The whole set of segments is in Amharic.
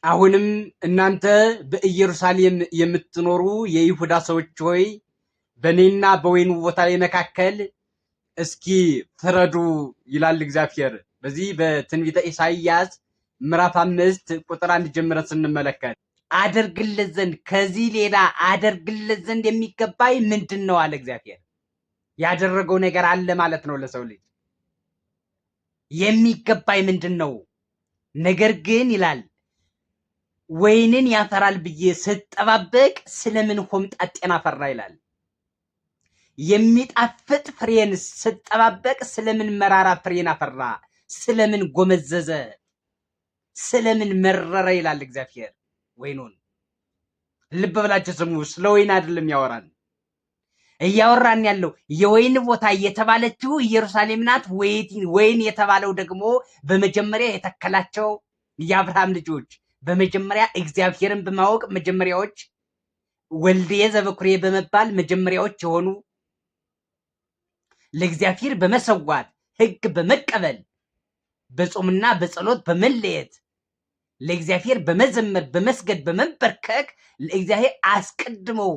አሁንም እናንተ በኢየሩሳሌም የምትኖሩ የይሁዳ ሰዎች ሆይ በእኔና በወይኑ ቦታ ላይ መካከል እስኪ ፍረዱ ይላል እግዚአብሔር። በዚህ በትንቢተ ኢሳይያስ ምዕራፍ 5 ቁጥር 1 ጀምረን ስንመለከት አደርግለት ዘንድ ከዚህ ሌላ አደርግለት ዘንድ የሚገባኝ ምንድን ነው አለ እግዚአብሔር። ያደረገው ነገር አለ ማለት ነው ለሰው ልጅ የሚገባኝ ምንድን ነው? ነገር ግን ይላል ወይንን ያፈራል ብዬ ስጠባበቅ ስለምን ሆምጣጤን አፈራ ይላል። የሚጣፍጥ ፍሬን ስጠባበቅ ስለምን መራራ ፍሬን አፈራ? ስለምን ጎመዘዘ? ስለምን መረረ ይላል እግዚአብሔር። ወይኑን ልብ ብላችሁ ስሙ። ስለ ወይን አይደለም ያወራን። እያወራን ያለው የወይን ቦታ የተባለችው ኢየሩሳሌም ናት። ወይን የተባለው ደግሞ በመጀመሪያ የተከላቸው የአብርሃም ልጆች በመጀመሪያ እግዚአብሔርን በማወቅ መጀመሪያዎች ወልድየ ዘበኩሬ በመባል መጀመሪያዎች የሆኑ ለእግዚአብሔር በመሰዋት ሕግ በመቀበል በጾምና በጸሎት በመለየት ለእግዚአብሔር በመዘመር በመስገድ በመንበርከክ ለእግዚአብሔር አስቀድመው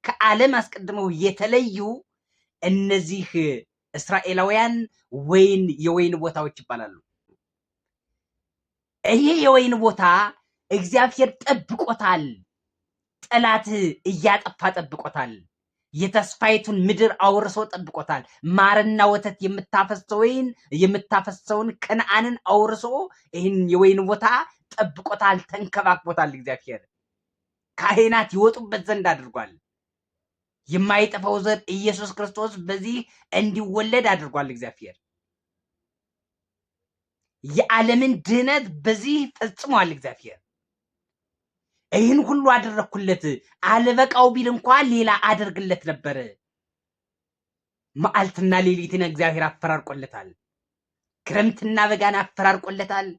ከዓለም አስቀድመው የተለዩ እነዚህ እስራኤላውያን የወይን ቦታዎች ይባላሉ። ይሄ የወይን ቦታ እግዚአብሔር ጠብቆታል። ጠላት እያጠፋ ጠብቆታል። የተስፋይቱን ምድር አውርሶ ጠብቆታል። ማርና ወተት የምታፈሰውን ከነዓንን አውርሶ ይህን የወይን ቦታ ጠብቆታል፣ ተንከባክቦታል። እግዚአብሔር ካህናት ይወጡበት ዘንድ አድርጓል። የማይጠፋው ዘር ኢየሱስ ክርስቶስ በዚህ እንዲወለድ አድርጓል። እግዚአብሔር የዓለምን ድህነት በዚህ ፈጽሟል። እግዚአብሔር ይህን ሁሉ አደረኩለት አልበቃው ቢል እንኳን ሌላ አደርግለት ነበር። መዓልትና ሌሊትን እግዚአብሔር አፈራርቆለታል። ክረምትና በጋን አፈራርቆለታል።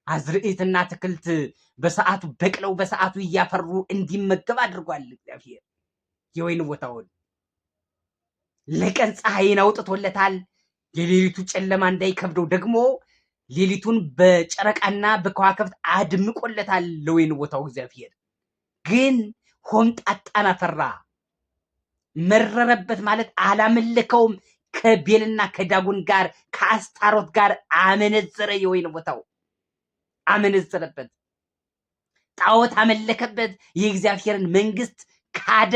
አዝርዕትና አትክልት በሰዓቱ በቅለው በሰዓቱ እያፈሩ እንዲመገብ አድርጓል። እግዚአብሔር የወይን ቦታውን ለቀን ፀሐይን አውጥቶለታል። የሌሊቱ ጨለማ እንዳይከብደው ደግሞ ሌሊቱን በጨረቃና በከዋክብት አድምቆለታል። ለወይን ቦታው እግዚአብሔር ግን ሆምጣጣን አፈራ። መረረበት ማለት አላመለከውም። ከቤልና ከዳጎን ጋር ከአስታሮት ጋር አመነዘረ። የወይን ቦታው አመነዘረበት፣ ጣዖት አመለከበት። የእግዚአብሔርን መንግስት ካደ።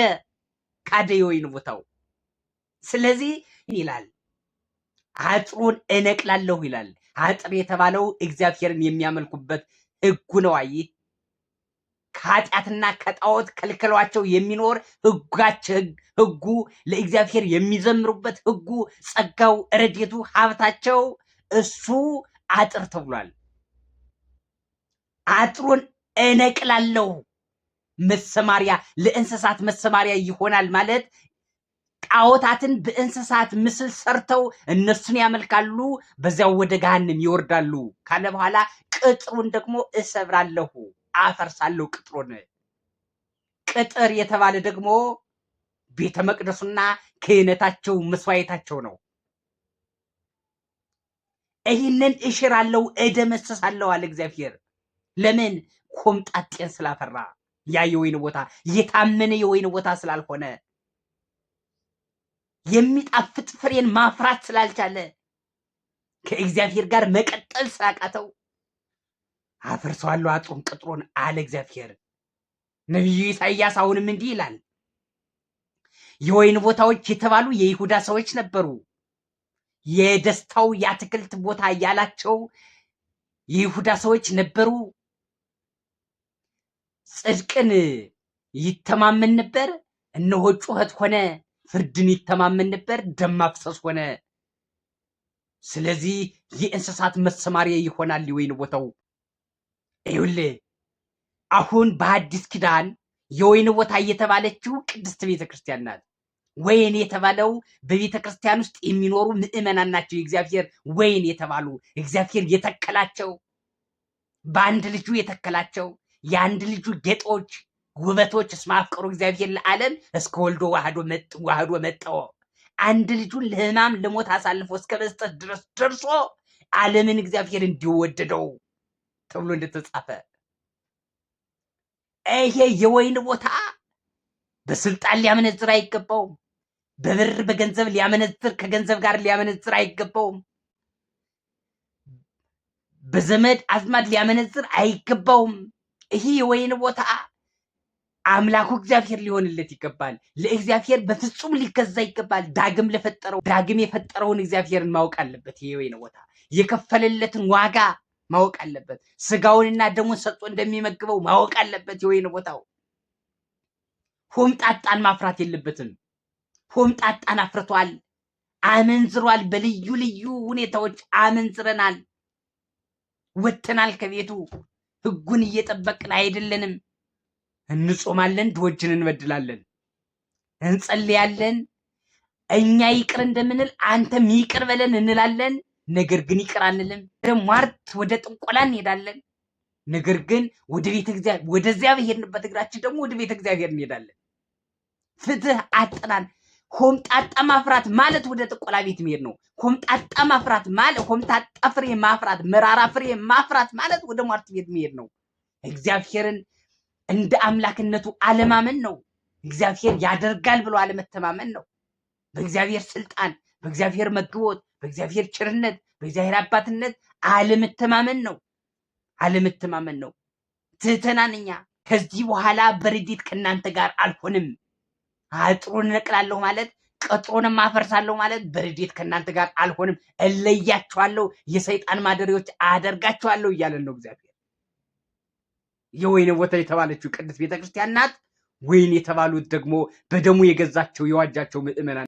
የወይን ቦታው ስለዚህ ይላል አጥሩን እነቅላለሁ ይላል። አጥር የተባለው እግዚአብሔርን የሚያመልኩበት ሕጉ ነው። አየህ፣ ከኃጢአትና ከጣዖት ከልክሏቸው የሚኖር ሕጉ ለእግዚአብሔር የሚዘምሩበት ሕጉ፣ ጸጋው፣ ረድኤቱ፣ ሀብታቸው እሱ አጥር ተብሏል። አጥሩን እነቅላለሁ። መሰማሪያ ለእንስሳት መሰማሪያ ይሆናል ማለት ጣዖታትን በእንስሳት ምስል ሰርተው እነሱን ያመልካሉ፣ በዚያው ወደ ገሃነም ይወርዳሉ ካለ በኋላ ቅጥሩን ደግሞ እሰብራለሁ፣ አፈርሳለሁ። ቅጥር የተባለ ደግሞ ቤተ መቅደሱና ክህነታቸው መስዋዕታቸው ነው። ይህንን እሽራለሁ፣ እደመስሳለሁ አለ እግዚአብሔር። ለምን? ሆምጣጤን ስላፈራ። ያ የወይን ቦታ የታመነ የወይን ቦታ ስላልሆነ፣ የሚጣፍጥ ፍሬን ማፍራት ስላልቻለ፣ ከእግዚአብሔር ጋር መቀጠል ስላቃተው አፈርሰዋለሁ አጥሩን ቅጥሩን አለ እግዚአብሔር። ነቢዩ ኢሳይያስ አሁንም እንዲህ ይላል። የወይን ቦታዎች የተባሉ የይሁዳ ሰዎች ነበሩ። የደስታው የአትክልት ቦታ ያላቸው የይሁዳ ሰዎች ነበሩ። ጽድቅን ይተማመን ነበር። እነሆ ጩኸት ሆነ። ፍርድን ይተማመን ነበር። ደም ማፍሰስ ሆነ። ስለዚህ የእንስሳት መሰማሪያ ይሆናል የወይን ቦታው። ይኸውልህ አሁን በአዲስ ኪዳን የወይን ቦታ እየተባለችው ቅድስት ቤተክርስቲያን ናት። ወይን የተባለው በቤተክርስቲያን ውስጥ የሚኖሩ ምዕመናን ናቸው። የእግዚአብሔር ወይን የተባሉ እግዚአብሔር የተከላቸው፣ በአንድ ልጁ የተከላቸው የአንድ ልጁ ጌጦች ውበቶች እስመ አፍቀሮ እግዚአብሔር ለዓለም እስከ ወልዶ ዋህዶ መጠው አንድ ልጁን ለሕማም ለሞት አሳልፎ እስከ መስጠት ድረስ ደርሶ ዓለምን እግዚአብሔር እንዲወደደው ተብሎ እንደተጻፈ ይሄ የወይን ቦታ በስልጣን ሊያመነዝር አይገባውም። በብር በገንዘብ ሊያመነዝር ከገንዘብ ጋር ሊያመነዝር አይገባውም። በዘመድ አዝማድ ሊያመነዝር አይገባውም። ይሄ የወይን ቦታ አምላኩ እግዚአብሔር ሊሆንለት ይገባል። ለእግዚአብሔር በፍጹም ሊገዛ ይገባል። ዳግም የፈጠረውን እግዚአብሔርን ማወቅ አለበት። ይሄ የወይን ቦታ የከፈለለትን ዋጋ ማወቅ አለበት። ስጋውንና ደሙን ሰጥቶ እንደሚመግበው ማወቅ አለበት። የወይን ቦታው ሆምጣጣን ማፍራት የለበትም። ሆምጣጣን አፍርቷል፣ አመንዝሯል። በልዩ ልዩ ሁኔታዎች አመንዝረናል፣ ወጥተናል ከቤቱ። ሕጉን እየጠበቅን አይደለንም። እንጾማለን፣ ድሆችን እንበድላለን፣ እንጸልያለን። እኛ ይቅር እንደምንል አንተም ይቅር በለን እንላለን። ነገር ግን ይቅር አንልም። ሟርት ወደ ጥንቆላ እንሄዳለን። ነገር ግን ወደዚያ በሄድንበት እግራችን ደግሞ ወደ ቤተ እግዚአብሔር እንሄዳለን። ፍትህ አጥናን። ሆምጣጣ ማፍራት ማለት ወደ ጥቆላ ቤት መሄድ ነው። ሆምጣጣ ማፍራት ማለት ሆምጣጣ ፍሬ ማፍራት፣ መራራ ፍሬ ማፍራት ማለት ወደ ሟርት ቤት መሄድ ነው። እግዚአብሔርን እንደ አምላክነቱ አለማመን ነው። እግዚአብሔር ያደርጋል ብሎ አለመተማመን ነው። በእግዚአብሔር ስልጣን፣ በእግዚአብሔር መግቦት፣ በእግዚአብሔር ቸርነት፣ በእግዚአብሔር አባትነት አለመተማመን ነው። አለመተማመን ነው። ትህተናን እኛ ከዚህ በኋላ በረድኤት ከእናንተ ጋር አልሆንም። አጥሩን እነቅላለሁ ማለት ቅጥሩንም አፈርሳለሁ ማለት በረድኤት ከእናንተ ጋር አልሆንም፣ እለያችኋለሁ፣ የሰይጣን ማደሪያዎች አደርጋችኋለሁ እያለን ነው እግዚአብሔር። የወይን ቦታ የተባለችው ቅድስት ቤተክርስቲያን ናት። ወይን የተባሉት ደግሞ በደሙ የገዛቸው የዋጃቸው ምእመናን